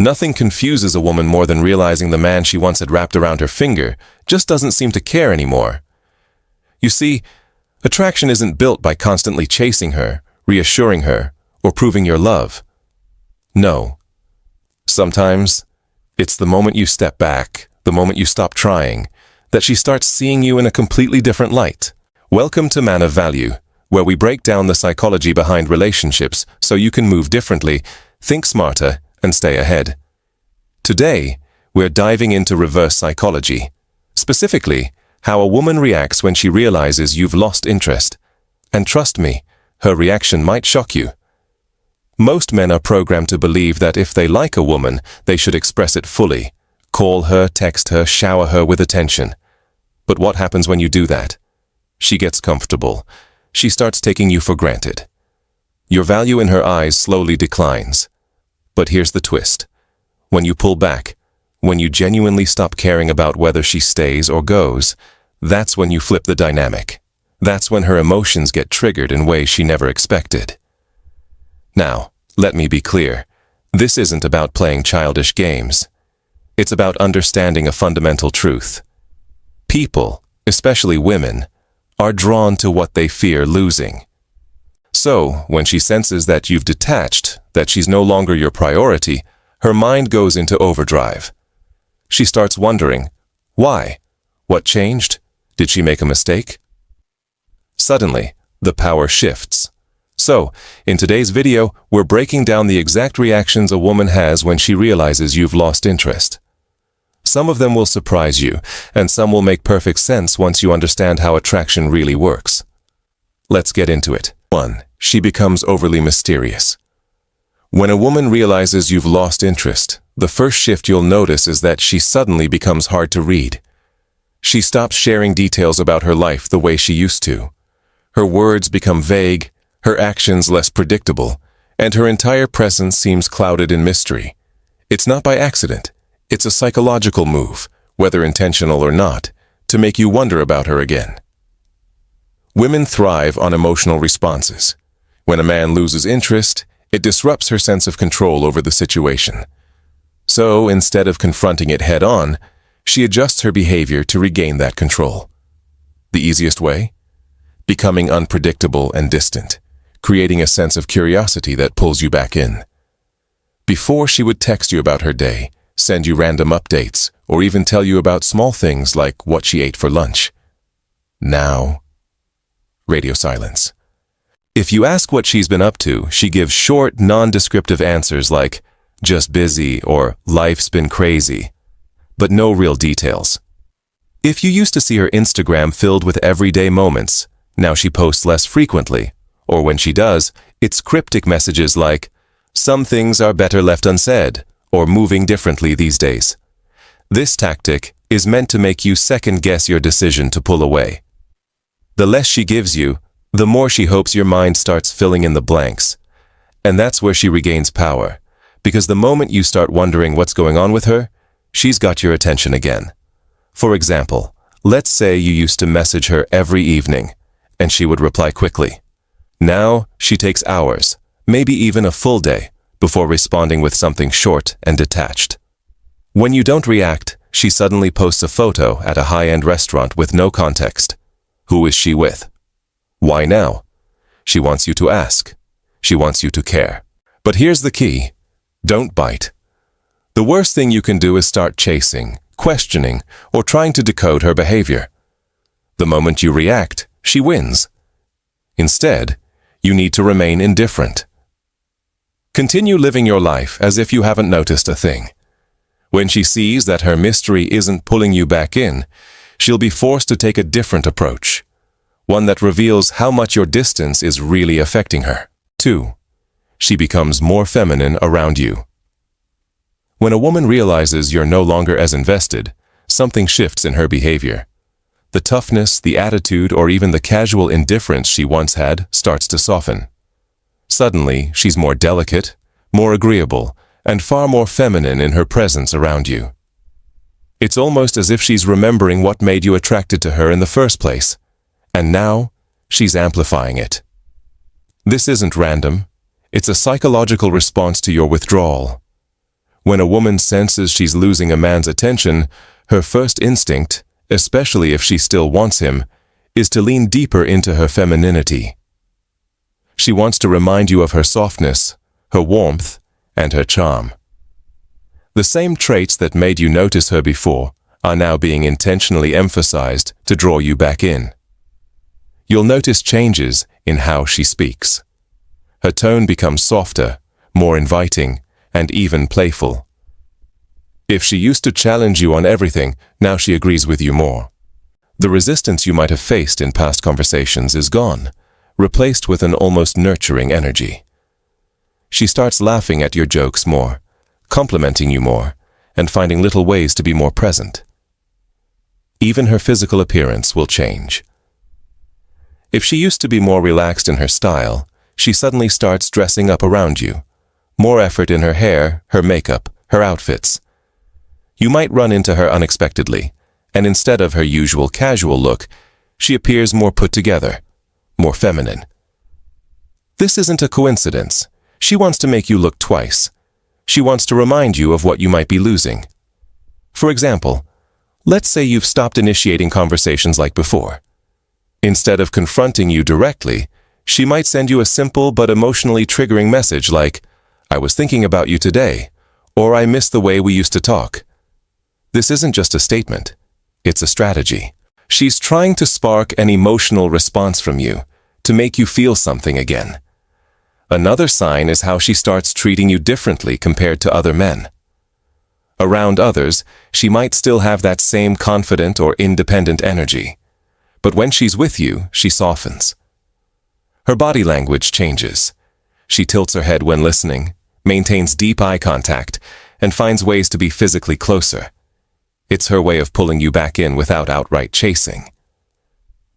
Nothing confuses a woman more than realizing the man she once had wrapped around her finger just doesn't seem to care anymore. You see, attraction isn't built by constantly chasing her, reassuring her, or proving your love. No. Sometimes, it's the moment you step back, the moment you stop trying, that she starts seeing you in a completely different light. Welcome to Man of Value, where we break down the psychology behind relationships so you can move differently, think smarter, and stay ahead. Today, we're diving into reverse psychology, specifically how a woman reacts when she realizes you've lost interest. And trust me, her reaction might shock you. Most men are programmed to believe that if they like a woman, they should express it fully. Call her, text her, shower her with attention. But what happens when you do that? She gets comfortable. She starts taking you for granted. Your value in her eyes slowly declines. But here's the twist. When you pull back, when you genuinely stop caring about whether she stays or goes, that's when you flip the dynamic. That's when her emotions get triggered in ways she never expected. Now, let me be clear. This isn't about playing childish games. It's about understanding a fundamental truth. People, especially women, are drawn to what they fear losing. So, when she senses that you've detached, that she's no longer your priority, her mind goes into overdrive. She starts wondering, why? What changed? Did she make a mistake? Suddenly, the power shifts. So, in today's video, we're breaking down the exact reactions a woman has when she realizes you've lost interest. Some of them will surprise you, and some will make perfect sense once you understand how attraction really works. Let's get into it. 1. She becomes overly mysterious. When a woman realizes you've lost interest, the first shift you'll notice is that she suddenly becomes hard to read. She stops sharing details about her life the way she used to. Her words become vague, her actions less predictable, and her entire presence seems clouded in mystery. It's not by accident. It's a psychological move, whether intentional or not, to make you wonder about her again. Women thrive on emotional responses. When a man loses interest, it disrupts her sense of control over the situation. So, instead of confronting it head-on, she adjusts her behavior to regain that control. The easiest way? Becoming unpredictable and distant, creating a sense of curiosity that pulls you back in. Before, she would text you about her day, send you random updates, or even tell you about small things like what she ate for lunch. Now, radio silence. If you ask what she's been up to, she gives short, non-descriptive answers like, just busy or life's been crazy, but no real details. If you used to see her Instagram filled with everyday moments, now she posts less frequently, or when she does, it's cryptic messages like, some things are better left unsaid, or moving differently these days. This tactic is meant to make you second-guess your decision to pull away. The less she gives you, the more she hopes your mind starts filling in the blanks. And that's where she regains power, because the moment you start wondering what's going on with her, she's got your attention again. For example, let's say you used to message her every evening, and she would reply quickly. Now, she takes hours, maybe even a full day, before responding with something short and detached. When you don't react, she suddenly posts a photo at a high-end restaurant with no context. Who is she with? Why now? She wants you to ask. She wants you to care. But here's the key. Don't bite. The worst thing you can do is start chasing, questioning, or trying to decode her behavior. The moment you react, she wins. Instead, you need to remain indifferent. Continue living your life as if you haven't noticed a thing. When she sees that her mystery isn't pulling you back in, she'll be forced to take a different approach, one that reveals how much your distance is really affecting her. 2. She becomes more feminine around you. When a woman realizes you're no longer as invested, something shifts in her behavior. The toughness, the attitude, or even the casual indifference she once had starts to soften. Suddenly, she's more delicate, more agreeable, and far more feminine in her presence around you. It's almost as if she's remembering what made you attracted to her in the first place, and now she's amplifying it. This isn't random. It's a psychological response to your withdrawal. When a woman senses she's losing a man's attention, her first instinct, especially if she still wants him, is to lean deeper into her femininity. She wants to remind you of her softness, her warmth, and her charm. The same traits that made you notice her before are now being intentionally emphasized to draw you back in. You'll notice changes in how she speaks. Her tone becomes softer, more inviting, and even playful. If she used to challenge you on everything, now she agrees with you more. The resistance you might have faced in past conversations is gone, replaced with an almost nurturing energy. She starts laughing at your jokes more, complimenting you more, and finding little ways to be more present. Even her physical appearance will change. If she used to be more relaxed in her style, she suddenly starts dressing up around you. More effort in her hair, her makeup, her outfits. You might run into her unexpectedly, and instead of her usual casual look, she appears more put together, more feminine. This isn't a coincidence. She wants to make you look twice. She wants to remind you of what you might be losing. For example, let's say you've stopped initiating conversations like before. Instead of confronting you directly, she might send you a simple but emotionally triggering message like, "I was thinking about you today," or "I miss the way we used to talk." This isn't just a statement. It's a strategy. She's trying to spark an emotional response from you, to make you feel something again. Another sign is how she starts treating you differently compared to other men. Around others, she might still have that same confident or independent energy. But when she's with you, she softens. Her body language changes. She tilts her head when listening, maintains deep eye contact, and finds ways to be physically closer. It's her way of pulling you back in without outright chasing.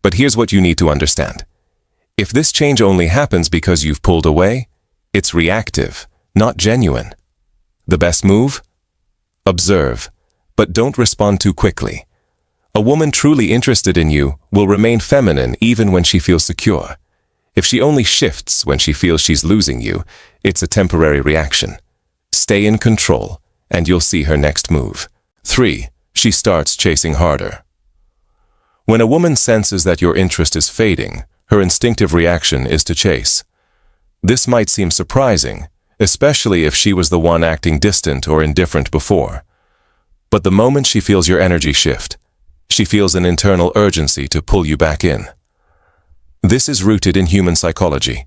But here's what you need to understand. If this change only happens because you've pulled away, it's reactive, not genuine. The best move? Observe, but don't respond too quickly. A woman truly interested in you will remain feminine even when she feels secure. If she only shifts when she feels she's losing you, it's a temporary reaction. Stay in control, and you'll see her next move. 3. She starts chasing harder. When a woman senses that your interest is fading, her instinctive reaction is to chase. This might seem surprising, especially if she was the one acting distant or indifferent before. But the moment she feels your energy shift, she feels an internal urgency to pull you back in. This is rooted in human psychology.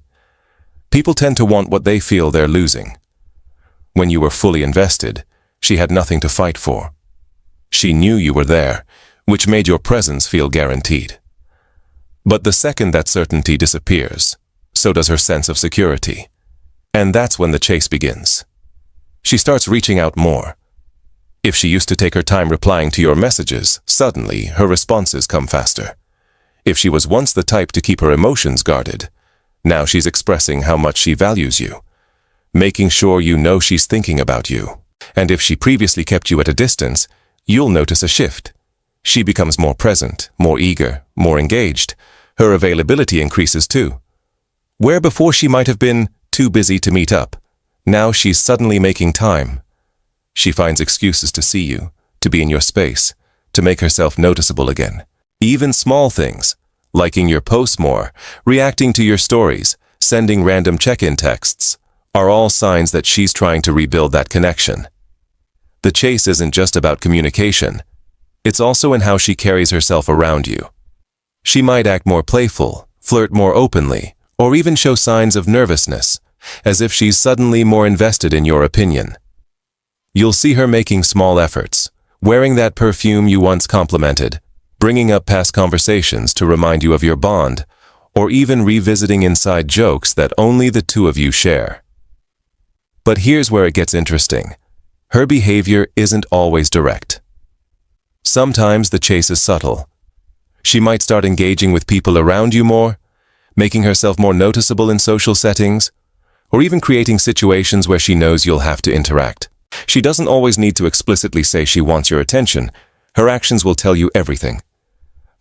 People tend to want what they feel they're losing. When you were fully invested, she had nothing to fight for. She knew you were there, which made your presence feel guaranteed. But the second that certainty disappears, so does her sense of security. And that's when the chase begins. She starts reaching out more. If she used to take her time replying to your messages, suddenly her responses come faster. If she was once the type to keep her emotions guarded, now she's expressing how much she values you, making sure you know she's thinking about you. And if she previously kept you at a distance, you'll notice a shift. She becomes more present, more eager, more engaged. Her availability increases too. Where before she might have been too busy to meet up, now she's suddenly making time. She finds excuses to see you, to be in your space, to make herself noticeable again. Even small things, liking your posts more, reacting to your stories, sending random check-in texts, are all signs that she's trying to rebuild that connection. The chase isn't just about communication. It's also in how she carries herself around you. She might act more playful, flirt more openly, or even show signs of nervousness, as if she's suddenly more invested in your opinion. You'll see her making small efforts, wearing that perfume you once complimented, bringing up past conversations to remind you of your bond, or even revisiting inside jokes that only the two of you share. But here's where it gets interesting. Her behavior isn't always direct. Sometimes the chase is subtle. She might start engaging with people around you more, making herself more noticeable in social settings, or even creating situations where she knows you'll have to interact. She doesn't always need to explicitly say she wants your attention. Her actions will tell you everything.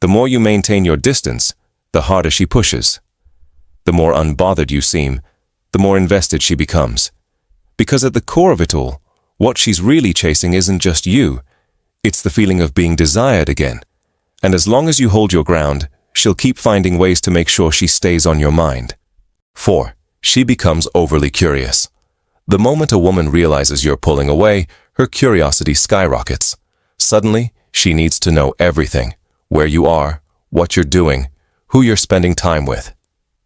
The more you maintain your distance, the harder she pushes. The more unbothered you seem, the more invested she becomes. Because at the core of it all, What she's really chasing isn't just you. It's the feeling of being desired again. And as long as you hold your ground, she'll keep finding ways to make sure she stays on your mind. 4. She becomes overly curious. The moment a woman realizes you're pulling away, her curiosity skyrockets. Suddenly, she needs to know everything: where you are, what you're doing, who you're spending time with.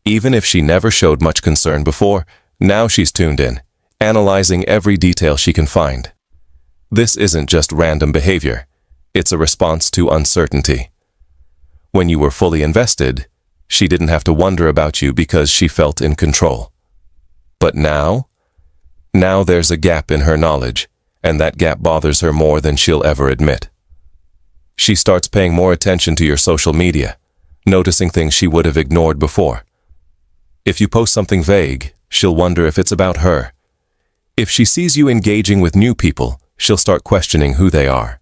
Even if she never showed much concern before, now she's tuned in, analyzing every detail she can find. This isn't just random behavior. It's a response to uncertainty. When you were fully invested, she didn't have to wonder about you because she felt in control. But now there's a gap in her knowledge, and that gap bothers her more than she'll ever admit. She starts paying more attention to your social media, noticing things she would have ignored before. If you post something vague, she'll wonder if it's about her. If she sees you engaging with new people, she'll start questioning who they are.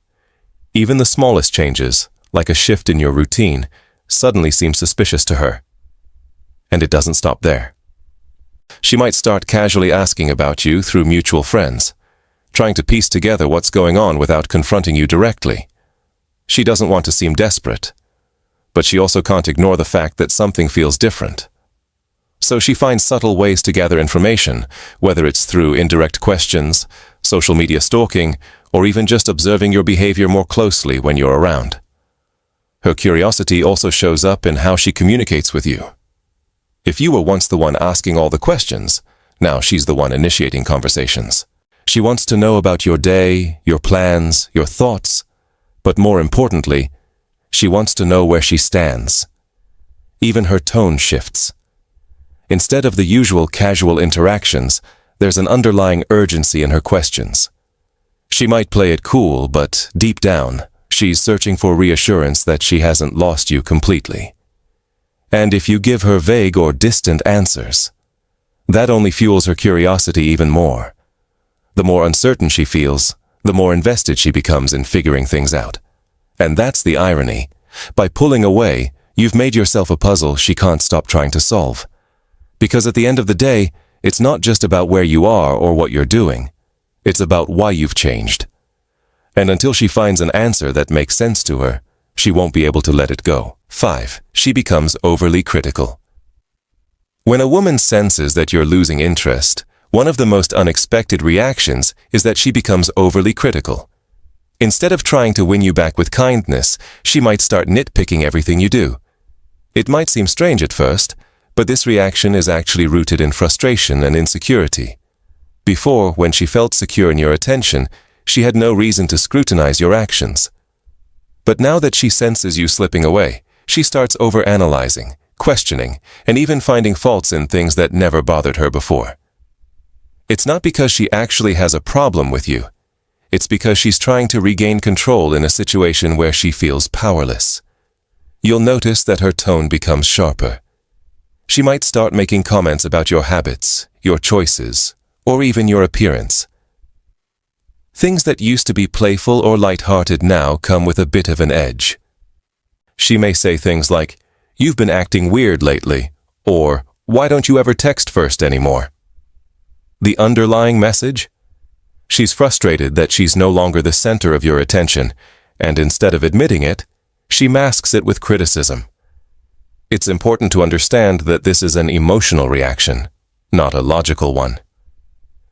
Even the smallest changes, like a shift in your routine, suddenly seem suspicious to her. And it doesn't stop there. She might start casually asking about you through mutual friends, trying to piece together what's going on without confronting you directly. She doesn't want to seem desperate, but she also can't ignore the fact that something feels different. So she finds subtle ways to gather information, whether it's through indirect questions, social media stalking, or even just observing your behavior more closely when you're around. Her curiosity also shows up in how she communicates with you. If you were once the one asking all the questions, now she's the one initiating conversations. She wants to know about your day, your plans, your thoughts, but more importantly, she wants to know where she stands. Even her tone shifts. Instead of the usual casual interactions, there's an underlying urgency in her questions. She might play it cool, but deep down, she's searching for reassurance that she hasn't lost you completely. And if you give her vague or distant answers, that only fuels her curiosity even more. The more uncertain she feels, the more invested she becomes in figuring things out. And that's the irony. By pulling away, you've made yourself a puzzle she can't stop trying to solve. Because at the end of the day, it's not just about where you are or what you're doing. It's about why you've changed. And until she finds an answer that makes sense to her, she won't be able to let it go. 5. She becomes overly critical. When a woman senses that you're losing interest, one of the most unexpected reactions is that she becomes overly critical. Instead of trying to win you back with kindness, she might start nitpicking everything you do. It might seem strange at first, but this reaction is actually rooted in frustration and insecurity. Before, when she felt secure in your attention, she had no reason to scrutinize your actions. But now that she senses you slipping away, she starts overanalyzing, questioning, and even finding faults in things that never bothered her before. It's not because she actually has a problem with you. It's because she's trying to regain control in a situation where she feels powerless. You'll notice that her tone becomes sharper. She might start making comments about your habits, your choices, or even your appearance. Things that used to be playful or light-hearted now come with a bit of an edge. She may say things like, "You've been acting weird lately," or "Why don't you ever text first anymore?" The underlying message? She's frustrated that she's no longer the center of your attention, and instead of admitting it, she masks it with criticism. It's important to understand that this is an emotional reaction, not a logical one.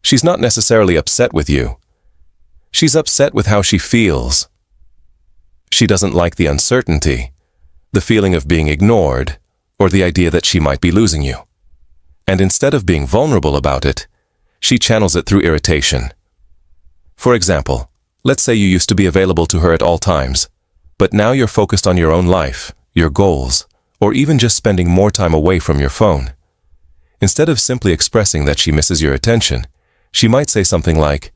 She's not necessarily upset with you. She's upset with how she feels. She doesn't like the uncertainty, the feeling of being ignored, or the idea that she might be losing you. And instead of being vulnerable about it, she channels it through irritation. For example, let's say you used to be available to her at all times, but now you're focused on your own life, your goals, or even just spending more time away from your phone. Instead of simply expressing that she misses your attention, she might say something like,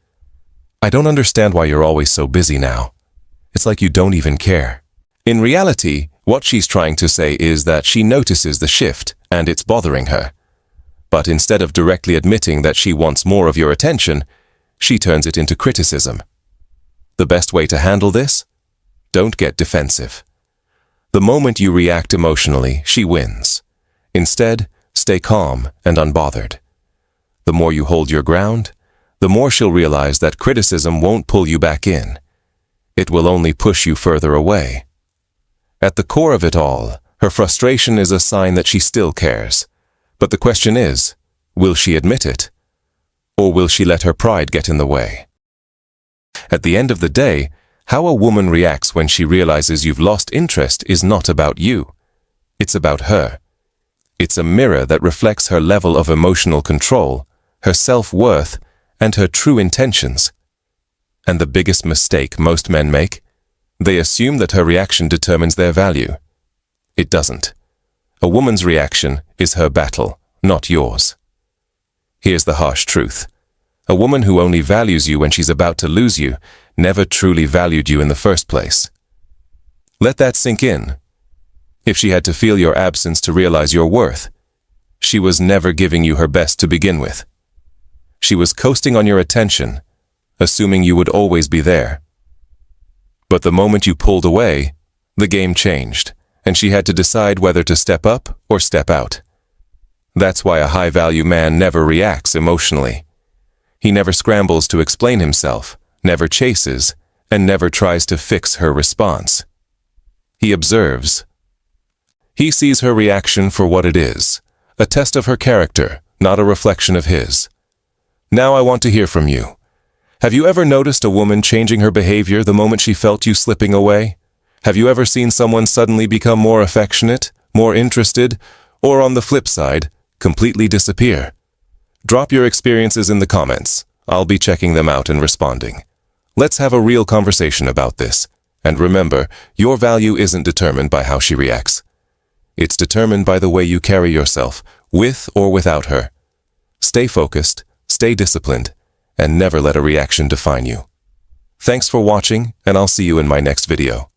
"I don't understand why you're always so busy now. It's like you don't even care." In reality, what she's trying to say is that she notices the shift and it's bothering her. But instead of directly admitting that she wants more of your attention, she turns it into criticism. The best way to handle this? Don't get defensive. The moment you react emotionally, she wins. Instead, stay calm and unbothered. The more you hold your ground, the more she'll realize that criticism won't pull you back in. It will only push you further away. At the core of it all, her frustration is a sign that she still cares. But the question is, will she admit it? Or will she let her pride get in the way? At the end of the day, how a woman reacts when she realizes you've lost interest is not about you. It's about her. It's a mirror that reflects her level of emotional control, her self-worth, and her true intentions. And the biggest mistake most men make? They assume that her reaction determines their value. It doesn't. A woman's reaction is her battle, not yours. Here's the harsh truth. A woman who only values you when she's about to lose you never truly valued you in the first place. Let that sink in. If she had to feel your absence to realize your worth, she was never giving you her best to begin with. She was coasting on your attention, assuming you would always be there. But the moment you pulled away, the game changed, and she had to decide whether to step up or step out. That's why a high-value man never reacts emotionally. He never scrambles to explain himself, never chases, and never tries to fix her response. He observes. He sees her reaction for what it is, a test of her character, not a reflection of his. Now I want to hear from you. Have you ever noticed a woman changing her behavior the moment she felt you slipping away? Have you ever seen someone suddenly become more affectionate, more interested, or on the flip side, completely disappear? Drop your experiences in the comments. I'll be checking them out and responding. Let's have a real conversation about this. And remember, your value isn't determined by how she reacts. It's determined by the way you carry yourself, with or without her. Stay focused, stay disciplined, and never let a reaction define you. Thanks for watching, and I'll see you in my next video.